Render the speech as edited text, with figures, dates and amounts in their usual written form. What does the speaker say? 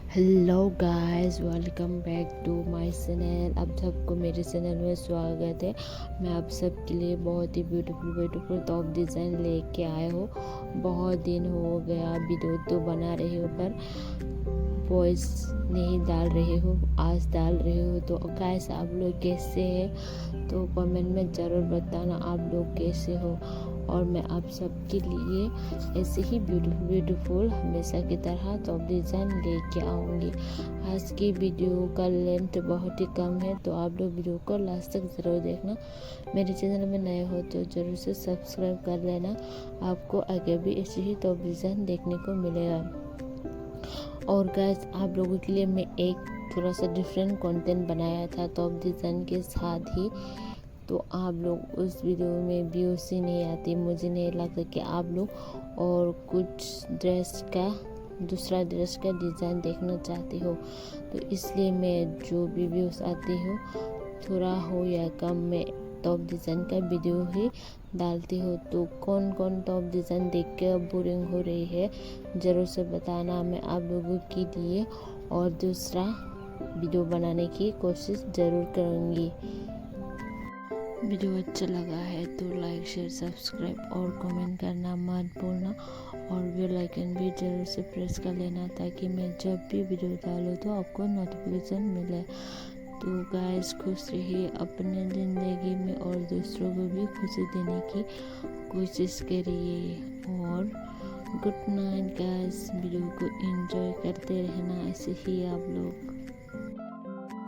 Hello guys, welcome back to my channel. आप सबको मेरे चैनल में स्वागत है। मैं आप सबके लिए बहुत ही ब्यूटीफुल टॉप डिज़ाइन लेके आया हूँ। बहुत दिन हो गया वीडियो तो बना रही हूँ पर वॉइस नहीं डाल रही हूँ। आज डाल रही हूँ। तो गाइस, आप लोग कैसे हैं? तो कमेंट में ज़रूर बताना आप लोग कैसे हो। और मैं आप सबके लिए ऐसे ही ब्यूटीफुल हमेशा की तरह टॉप डिज़ाइन लेके आऊँगी। आज की वीडियो का लेंथ बहुत ही कम है, तो आप लोग वीडियो को लास्ट तक ज़रूर देखना। मेरे चैनल में नए हो तो ज़रूर से सब्सक्राइब कर लेना। आपको आगे भी ऐसे ही टॉप डिज़ाइन देखने को मिलेगा। और गाइस, आप लोगों के लिए मैं एक थोड़ा सा डिफरेंट कंटेंट बनाया था टॉप डिज़ाइन के साथ ही। तो आप लोग उस वीडियो में व्यूज़ ही नहीं आती। मुझे नहीं लगता कि आप लोग और कुछ दूसरा ड्रेस का डिज़ाइन देखना चाहती हो। तो इसलिए मैं जो भी व्यूज़ आती हूँ, थोड़ा हो या कम, मैं टॉप डिज़ाइन का वीडियो ही डालती हूँ। तो कौन कौन टॉप डिज़ाइन देख के बोरिंग हो रही है, ज़रूर से बताना। मैं आप लोगों के लिए और दूसरा वीडियो बनाने की कोशिश ज़रूर करूँगी। वीडियो अच्छा लगा है तो लाइक, शेयर, सब्सक्राइब और कमेंट करना मत भूलना। और बेल आइकन भी ज़रूर से प्रेस कर लेना ताकि मैं जब भी वीडियो डालूँ तो आपको नोटिफिकेशन मिले। तो गाइस, खुश रहिए अपने ज़िंदगी में और दूसरों को भी खुशी देने की कोशिश करिए। और गुड नाइट गाइस। वीडियो को एंजॉय करते रहना ऐसे ही आप लोग।